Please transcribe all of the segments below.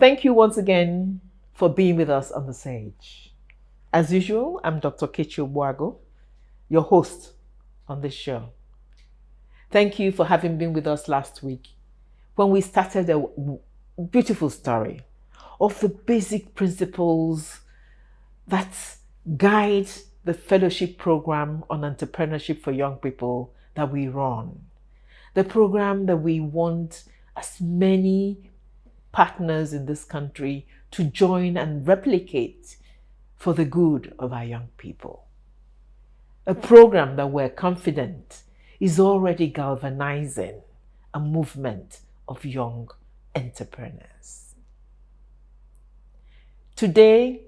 Thank you once again for being with us on the Sage. As usual, I'm Dr. Kechi Obuago, your host on this show. Thank you for having been with us last week when we started a beautiful story of the basic principles that guide the fellowship program on entrepreneurship for young people that we run. The program that we want as many partners in this country to join and replicate for the good of our young people. A program that we're confident is already galvanizing a movement of young entrepreneurs. Today,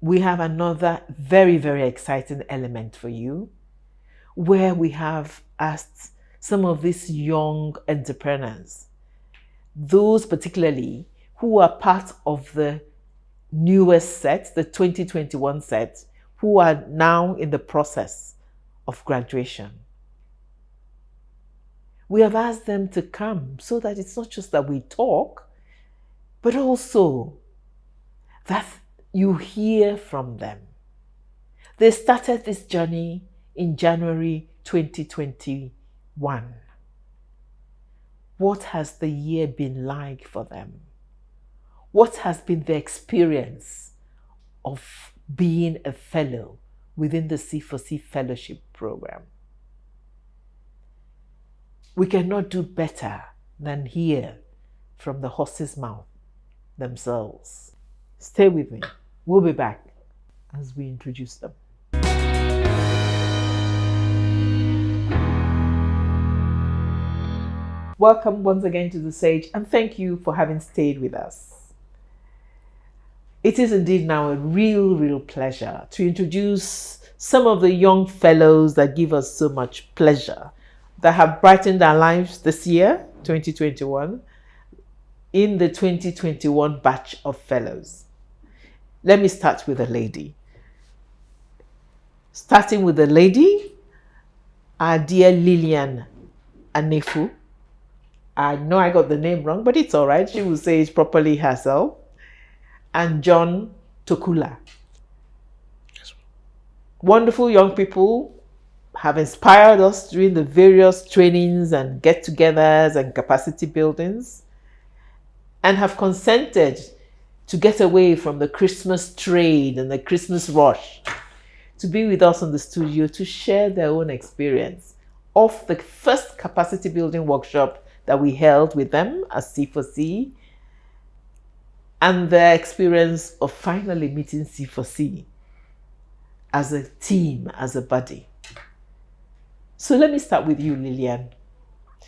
we have another very, very exciting element for you, where we have asked some of these young entrepreneurs, those particularly who are part of the newest set, the 2021 set, who are now in the process of graduation. We have asked them to come so that it's not just that we talk, but also that you hear from them. They started this journey in January 2021. What has the year been like for them? What has been the experience of being a fellow within the C4C Fellowship Program? We cannot do better than hear from the horse's mouth themselves. Stay with me. We'll be back as we introduce them. Welcome once again to the Sage, and thank you for having stayed with us. It is indeed now a real pleasure to introduce some of the young fellows that give us so much pleasure, that have brightened our lives this year, 2021, in the 2021 batch of fellows. Let me start with a lady. Starting with the lady, our dear Lillian Anefu. I know I got the name wrong, but it's all right. She will say it properly herself. And John Tokula. Yes. Wonderful young people have inspired us during the various trainings and get-togethers and capacity buildings, and have consented to get away from the Christmas trade and the Christmas rush to be with us in the studio to share their own experience of the first capacity building workshop that we held with them as C4C, and their experience of finally meeting C4C as a team, as a body. So let me start with you, Lillian.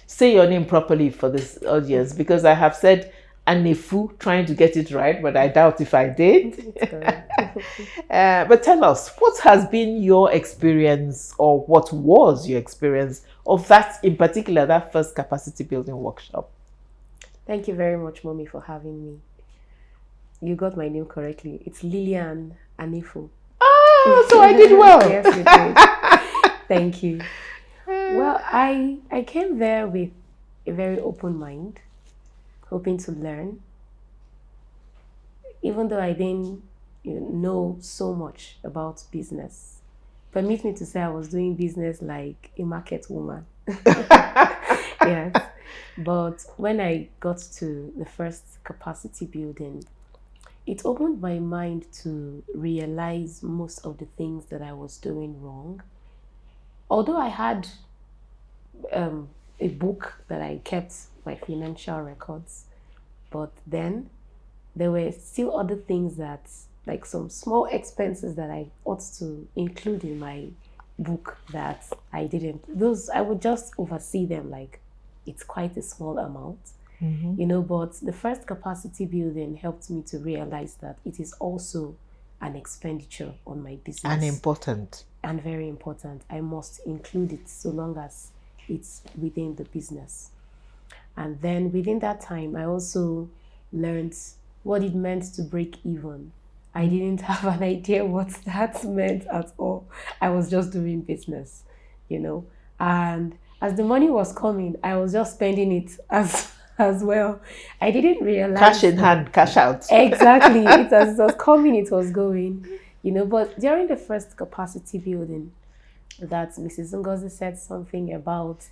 Say your name properly for this audience, because I have said Anefu, trying to get it right, but I doubt if I did. But tell us, what has been your experience, or what was your experience of that, in particular, that first capacity building workshop? Thank you very much, Mommy, for having me. You got my name correctly. It's Lillian Anefu. Oh, so I did well. Yes, you did. Thank you. Well, I came there with a very open mind, hoping to learn. Even though I didn't know so much about business. Permit me to say I was doing business like a market woman. Yes. But when I got to the first capacity building, it opened my mind to realize most of the things that I was doing wrong. Although I had a book that I kept my financial records, but then there were still other things that, like some small expenses that I ought to include in my book that I didn't. Those, I would just oversee them like it's quite a small amount. But the first capacity building helped me to realize that it is also an expenditure on my business. And important. And very important. I must include it so long as it's within the business. And then within that time, I also learned what it meant to break even. I didn't have an idea what that meant at all. I was just doing business, And as the money was coming, I was just spending it as as well. I didn't realize Cash in hand, cash out. exactly. It was coming, it was going, but during the first capacity building, that Mrs. Ngozi said something about,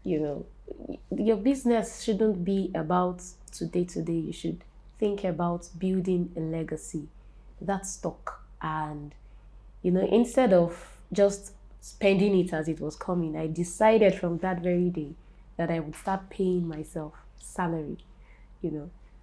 your business shouldn't be about today. You should think about building a legacy that stuck. And, instead of just spending it as it was coming, I decided from that very day that I would start paying myself salary,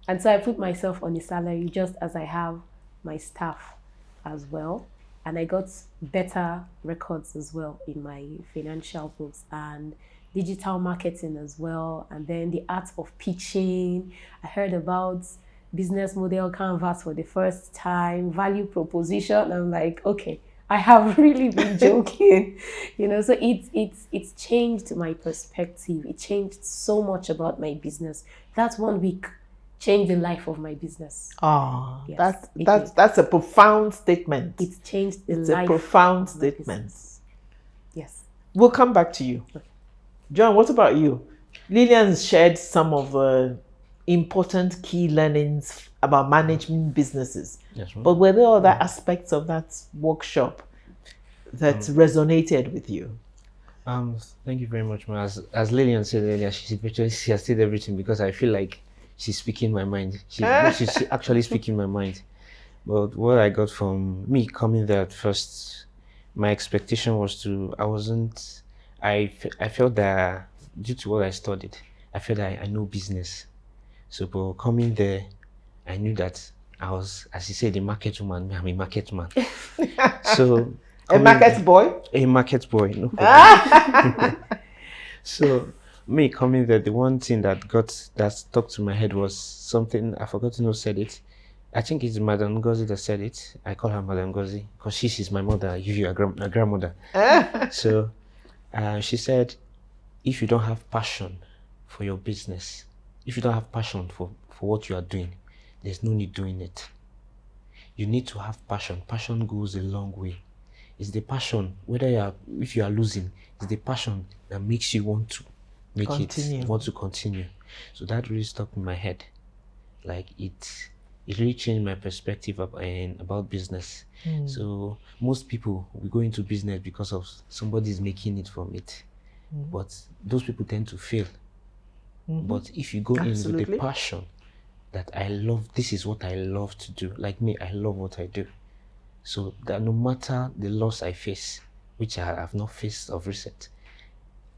And so I put myself on a salary just as I have my staff as well. And I got better records as well in my financial books and digital marketing as well. And then the art of pitching. I heard about business model canvas for the first time, value proposition. I'm like, okay, I have really been joking, so it's changed my perspective. It changed so much about my business. That 1 week changed the life of my business. Oh, Yes, that's a profound statement. It's changed the It's life. a profound of my statement. business. Yes. We'll come back to you. John, what about you? Lillian shared some of the important key learnings about managing businesses. Yes, ma'am. But were there other aspects of that workshop that resonated with you? Thank you very much, ma'am. As Lillian said earlier, she has said everything, because I feel like she's speaking my mind. She's actually speaking my mind. But what I got from me coming there at first, my expectation was I felt that due to what I studied, I felt that I know business. So, but coming there, I knew that I was, as you said, a market woman. I'm a market man. So, A market boy? a market boy, no problem. So, me coming there, the one thing that stuck to my head was something I forgot who said it. I think it's Madam Ngozi that said it. I call her Madam Ngozi because she's my mother. I give you a grandmother. So she said, if you don't have passion for your business, if you don't have passion for what you are doing, there's no need doing it. You need to have passion. Passion goes a long way. It's the passion, if you are losing, it's the passion that makes you want to want to continue. So that really stuck in my head. Like it really changed my perspective about business. So most people will go into business because of somebody's making it from it. But those people tend to fail. But if you go in with the passion that I love, this is what I love to do. Like me, I love what I do. So that no matter the loss I face, which I have not faced of recent,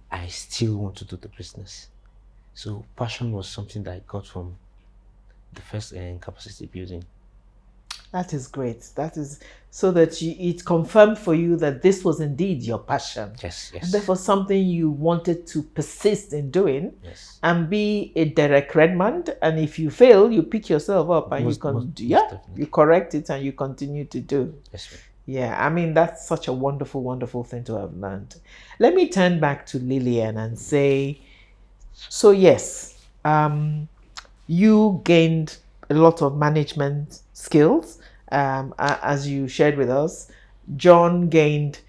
I still want to do the business. So passion was something that I got from the first capacity building. That is great. That is so that it confirmed for you that this was indeed your passion. Yes. And therefore something you wanted to persist in doing. Yes. And be a direct reprimand. And if you fail, you pick yourself up and you correct it and you continue to do. Yes, ma'am. Yeah, I mean, that's such a wonderful, wonderful thing to have learned. Let me turn back to Lillian and say, so yes, you gained a lot of management skills, as you shared with us. John gained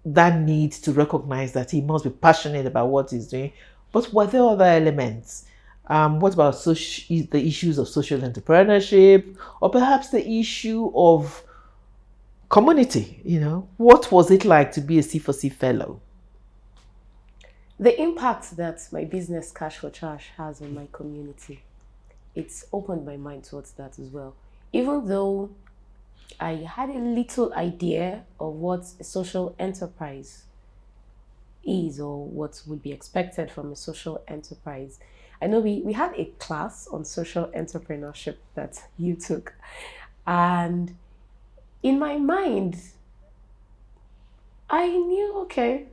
that need to recognize that he must be passionate about what he's doing. But were there other elements? What about the issues of social entrepreneurship, or perhaps the issue of community? What was it like to be a C4C fellow? The impact that my business Cash for Trash has on my community, it's opened my mind towards that as well. Even though I had a little idea of what a social enterprise is or what would be expected from a social enterprise. I know we had a class on social entrepreneurship that you took, and in my mind, I knew, okay,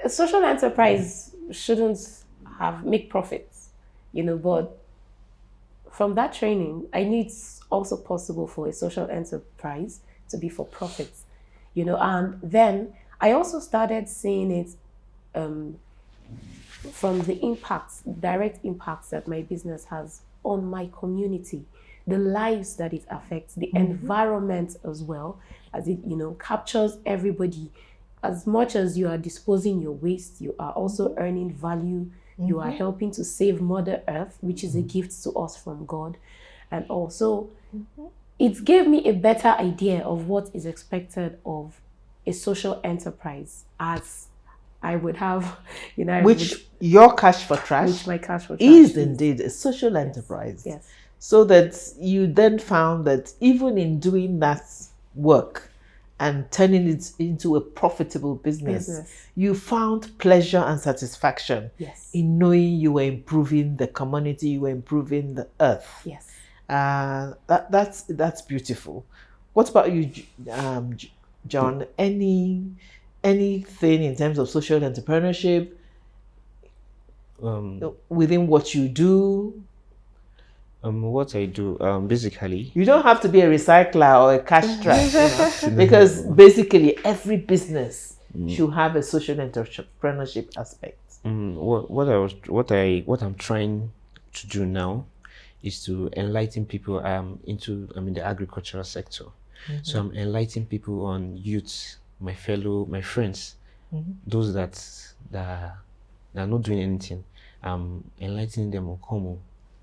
a social enterprise shouldn't make profits, but from that training, I knew it's also possible for a social enterprise to be for profits, and then I also started seeing it from the direct impacts that my business has on my community, the lives that it affects, the environment as well, as it, captures everybody. As much as you are disposing your waste, you are also earning value You are helping to save Mother Earth, which is a gift to us from God. And also, it gave me a better idea of what is expected of a social enterprise, as I would have, Which your cash for trash which my cash for trash is indeed a social enterprise. Yes. So that you then found that even in doing that work and turning it into a profitable business, you found pleasure and satisfaction in knowing you were improving the community, you were improving the earth. Yes. That's beautiful. What about you, John? Anything in terms of social entrepreneurship within what you do? What I do, basically. You don't have to be a recycler or a cash trash, because basically every business should have a social entrepreneurship aspect. What I'm trying to do now is to enlighten people. I'm in the agricultural sector, so I'm enlightening people on youths, my friends, those that are not doing anything. I'm enlightening them on come.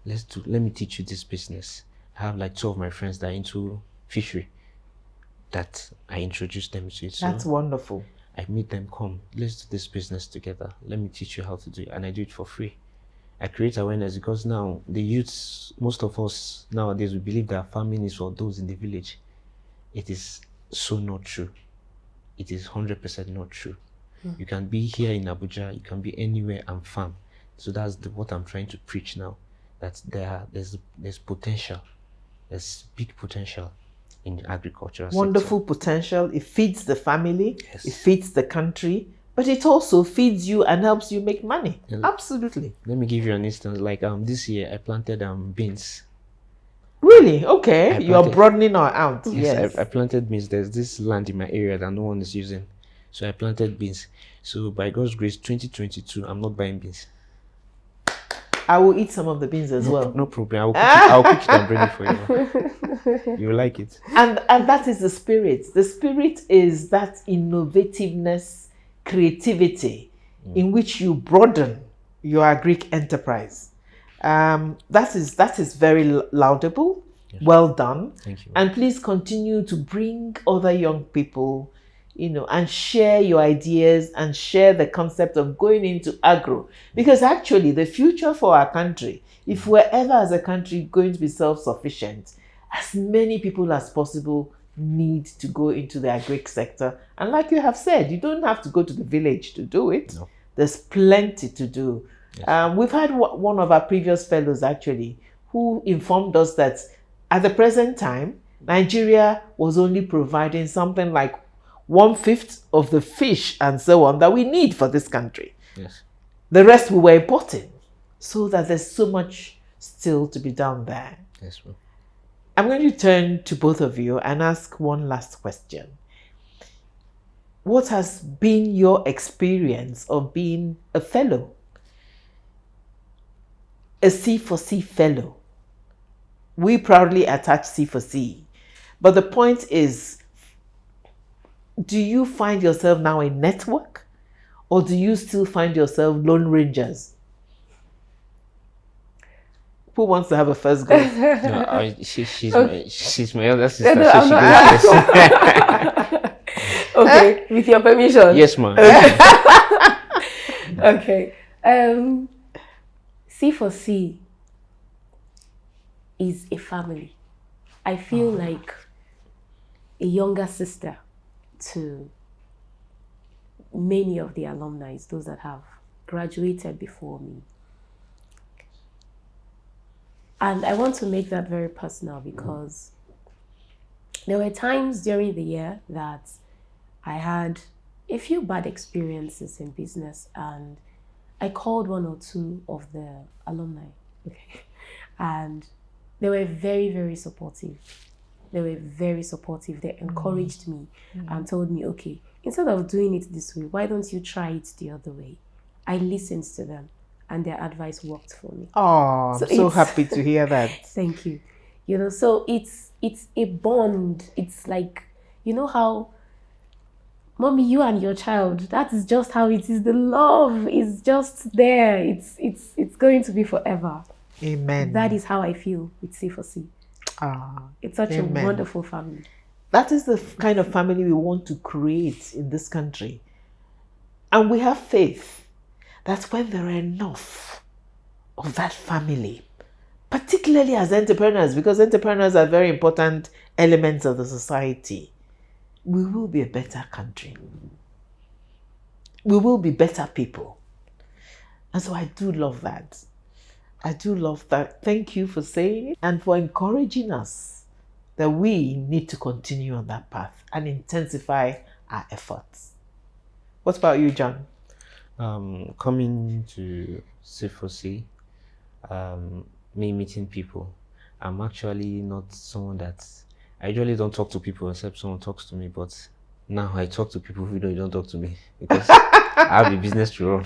Let me teach you this business. I have like 2 of my friends that are into fishery that I introduce them to it. That's wonderful. I meet them, come, let's do this business together. Let me teach you how to do it. And I do it for free. I create awareness because now the youths, most of us nowadays, we believe that farming is for those in the village. It is so not true. It is 100% not true. You can be here in Abuja, you can be anywhere and farm. So that's what I'm trying to preach now. That there's potential, there's big potential in the agricultural Wonderful sector. potential. It feeds the family, it feeds the country, but it also feeds you and helps you make money. Absolutely. Let me give you an instance. Like this year, I planted beans. Really? Okay. You are broadening our out. Yes. I planted beans. There's this land in my area that no one is using, so I planted beans. So by God's grace, 2022, I'm not buying beans. I will eat some of the beans as well. No problem. I'll cook it and bring it for you. You like it. And that is the spirit. The spirit is that innovativeness, creativity, in which you broaden your agric enterprise. That is very laudable. Yes. Well done. Thank you. And please continue to bring other young people, and share your ideas and share the concept of going into agro. Because actually the future for our country, if we're ever as a country going to be self-sufficient, as many people as possible need to go into the agric sector. And like you have said, you don't have to go to the village to do it. No. There's plenty to do. Yes. We've had one of our previous fellows actually who informed us that at the present time, Nigeria was only providing something like 1/5 of the fish and so on that we need for this country. Yes. The rest we were importing. So that there's so much still to be done there. Yes, ma'am. I'm going to turn to both of you and ask one last question. What has been your experience of being a fellow? A C4C fellow. We proudly attach C4C. But the point is, do you find yourself now a network, or do you still find yourself lone rangers? Who wants to have a first go? No, she's my elder sister, No, so she goes first. Okay, with your permission. Yes, ma'am. Okay. C4C is a family. I feel like a younger sister to many of the alumni, those that have graduated before me. And I want to make that very personal because there were times during the year that I had a few bad experiences in business, and I called 1 or 2 of the alumni. Okay. And they were very, very supportive. They were very supportive. They encouraged me and told me, okay, instead of doing it this way, why don't you try it the other way? I listened to them and their advice worked for me. Oh, I'm so happy to hear that. Thank you. So it's a bond. It's like, you know how Mommy, you and your child, that is just how it is. The love is just there. It's going to be forever. Amen. That is how I feel with C4C. It's such Amen. a wonderful family. That is the kind of family we want to create in this country. And we have faith that when there are enough of that family, particularly as entrepreneurs, because entrepreneurs are very important elements of the society, we will be a better country. We will be better people. And so I do love that. I do love that. Thank you for saying it and for encouraging us that we need to continue on that path and intensify our efforts. What about you, John? Coming to C4C, me meeting people, I'm actually not someone that, I usually don't talk to people except someone talks to me, but now I talk to people who don't talk to me because I have a business to run.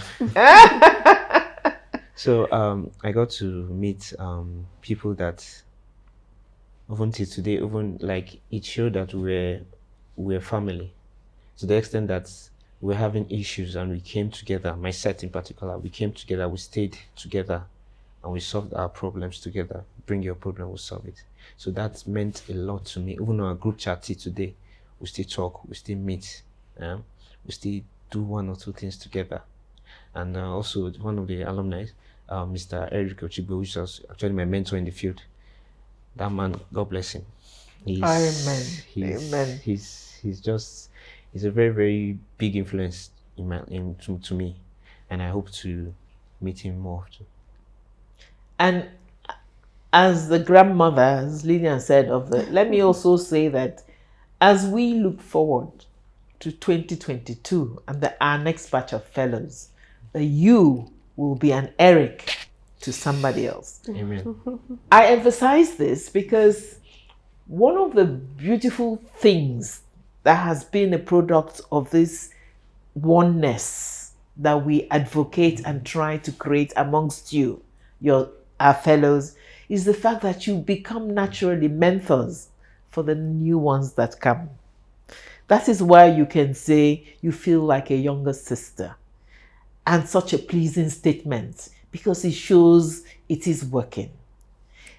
So I got to meet people that even till today, even like it showed that we're family, to the extent that we're having issues and we came together. My set in particular, we came together, we stayed together, and we solved our problems together. Bring your problem, we'll solve it. So that meant a lot to me. Even on our group chat today, we still talk, we still meet, we still do one or two things together. And also one of the alumni, Mr. Eric Ochigbo, which was actually my mentor in the field. That man, God bless him. Amen. He's a very, very big influence to me, and I hope to meet him more often. And as the grandmother, as Lillian said, let me also say that as we look forward to 2022 and our next batch of fellows, that you will be an Eric to somebody else. Amen. I emphasize this because one of the beautiful things that has been a product of this oneness that we advocate and try to create amongst our fellows, is the fact that you become naturally mentors for the new ones that come. That is why you can say you feel like a younger sister, and such a pleasing statement, because it shows it is working.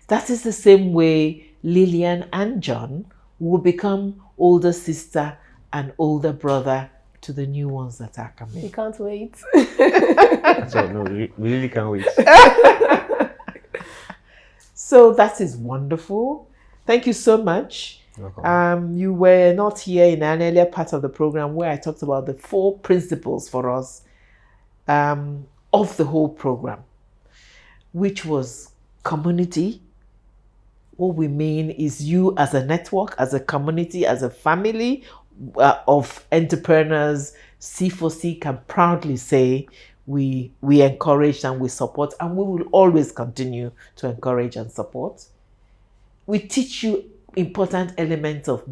That is the same way Lillian and John will become older sister and older brother to the new ones that are coming. We can't wait. So no, we really can't wait. So that is wonderful. Thank you so much. You were not here in an earlier part of the program where I talked about the 4 principles for us of the whole program, which was community. What we mean is you as a network, as a community, as a family of entrepreneurs. C4C can proudly say we encourage and we support, and we will always continue to encourage and support. We teach you important elements of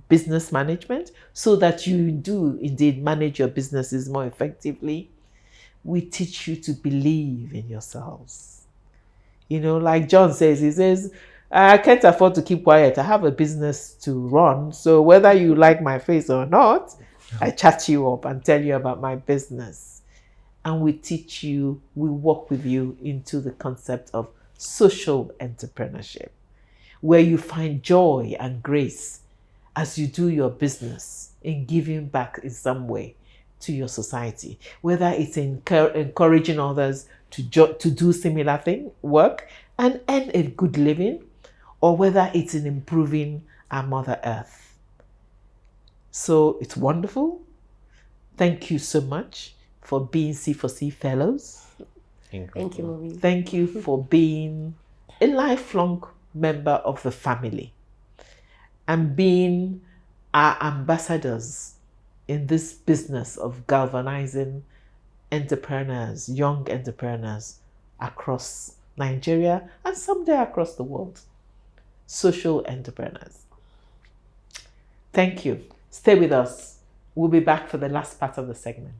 business management so that you do indeed manage your businesses more effectively. We teach you to believe in yourselves. Like John says, he says, I can't afford to keep quiet. I have a business to run. So whether you like my face or not, I chat you up and tell you about my business. And we teach you, we walk with you into the concept of social entrepreneurship, where you find joy and grace as you do your business in giving back in some way to your society, whether it's encouraging others to do similar work and earn a good living, or whether it's in improving our Mother Earth. So it's wonderful. Thank you so much for being C4C Fellows. Thank you, Mommy. Thank you for being a lifelong member of the family and being our ambassadors in this business of galvanizing entrepreneurs, young entrepreneurs across Nigeria and someday across the world. Social entrepreneurs. Thank you. Stay with us. We'll be back for the last part of the segment.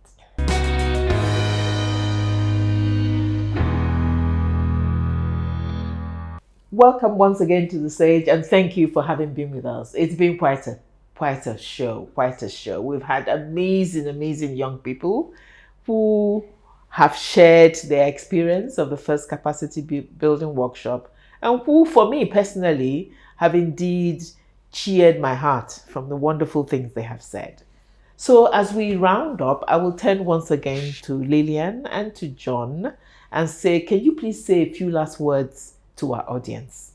Welcome once again to the stage, and thank you for having been with us. It's been quite a quite a show, quite a show. We've had amazing young people who have shared their experience of the first capacity building workshop, and who, for me personally, have indeed cheered my heart from the wonderful things they have said. So as we round up, I will turn once again to Lillian and to John and say, can you please say a few last words to our audience?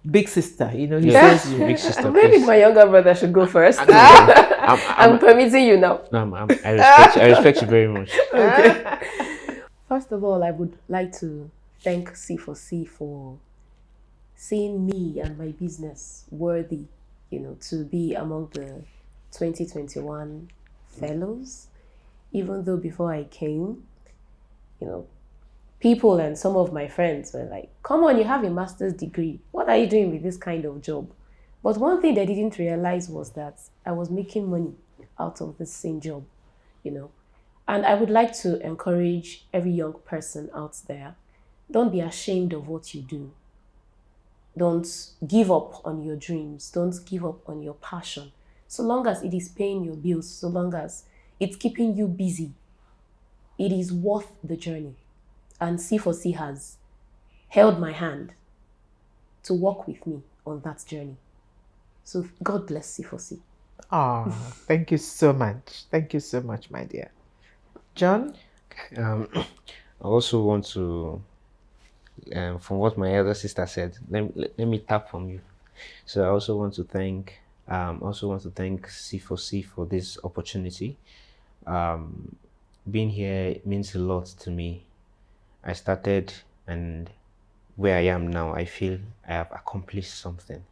Big sister, he Yes, says, big sister, Maybe please. my younger brother should go first. I'm permitting you now. I respect you very much. Okay. First of all, I would like to thank C4C for seeing me and my business worthy, to be among the 2021 fellows. Even though before I came, people and some of my friends were like, come on, you have a master's degree. What are you doing with this kind of job? But one thing they didn't realize was that I was making money out of the same job, And I would like to encourage every young person out there, don't be ashamed of what you do. Don't give up on your dreams. Don't give up on your passion. So long as it is paying your bills, so long as it's keeping you busy, it is worth the journey. And C4C has held my hand to walk with me on that journey. So God bless C4C. Oh, thank you so much. Thank you so much, my dear. John? I also want to, from what my elder sister said, let me tap from you. So I also want to thank C4C for this opportunity. Being here means a lot to me. I started, and where I am now, I feel I have accomplished something,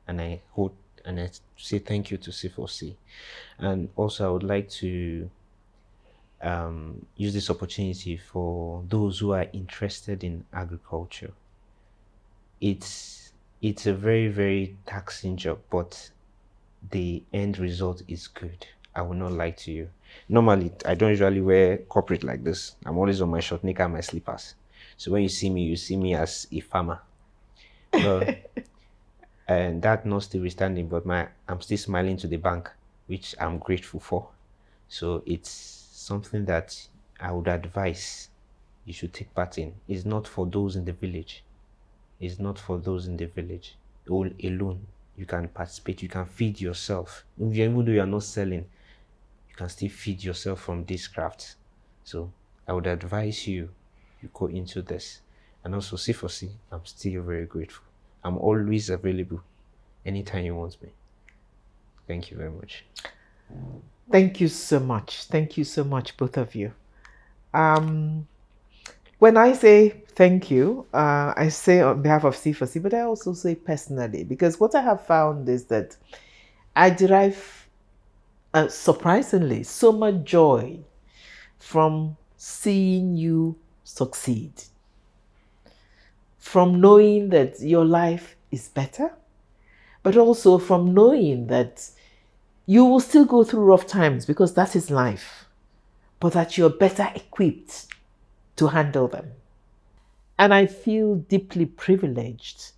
and I hope and I say thank you to C4C. And also I would like to use this opportunity for those who are interested in agriculture. It's a very, very taxing job, but the end result is good. I will not lie to you. Normally, I don't usually wear corporate like this. I'm always on my short knicker and my slippers. So when you see me as a farmer. But, and that notwithstanding, but I'm still smiling to the bank, which I'm grateful for. So it's something that I would advise you should take part in. It's not for those in the village. It's not for those in the village. All alone, you can participate. You can feed yourself. Even though you are not selling, you can still feed yourself from this craft. So I would advise you go into this. And also C4C, I'm still very grateful. I'm always available anytime you want me. Thank you very much. Thank you so much. Thank you so much, both of you. When I say thank you, I say on behalf of C4C, but I also say personally, because what I have found is that I derive, surprisingly, so much joy from seeing you succeed, from knowing that your life is better, but also from knowing that you will still go through rough times, because that is life, but that you're better equipped to handle them. And I feel deeply privileged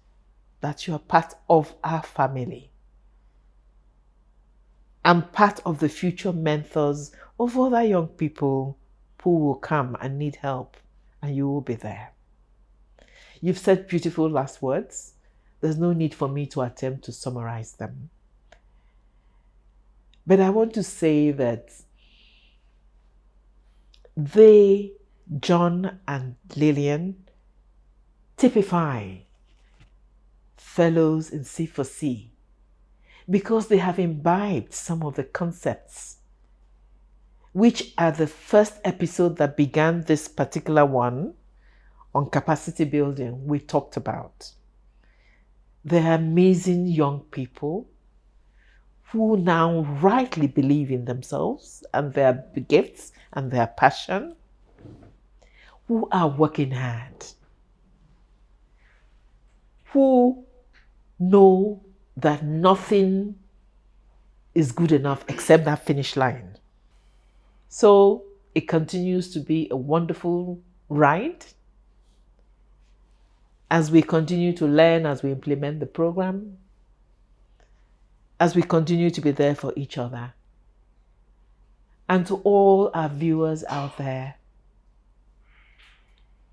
that you are part of our family. I'm part of the future mentors of other young people who will come and need help, and you will be there. You've said beautiful last words. There's no need for me to attempt to summarize them. But I want to say that they, John and Lillian, typify fellows in C4C because they have imbibed some of the concepts, which are the first episode that began this particular one on capacity building we talked about. They're amazing young people who now rightly believe in themselves and their gifts and their passion, who are working hard, who know that nothing is good enough except that finish line. So it continues to be a wonderful ride as we continue to learn, as we implement the program. as we continue to be there for each other. And to all our viewers out there,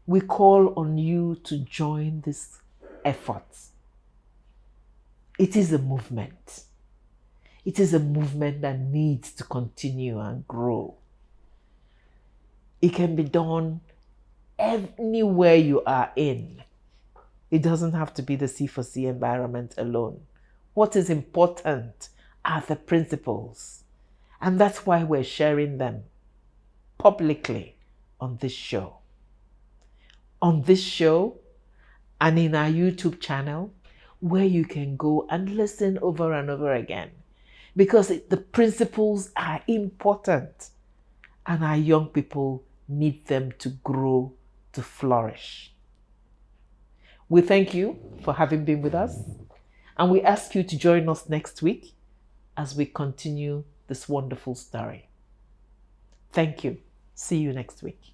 we call on you to join this effort. It is a movement. It is a movement that needs to continue and grow. It can be done anywhere you are in. It doesn't have to be the C4C environment alone. What is important are the principles. And that's why we're sharing them publicly on this show. On this show and in our YouTube channel, where you can go and listen over and over again. Because the principles are important and our young people need them to grow, to flourish. We thank you for having been with us, and we ask you to join us next week as we continue this wonderful story. Thank you. See you next week.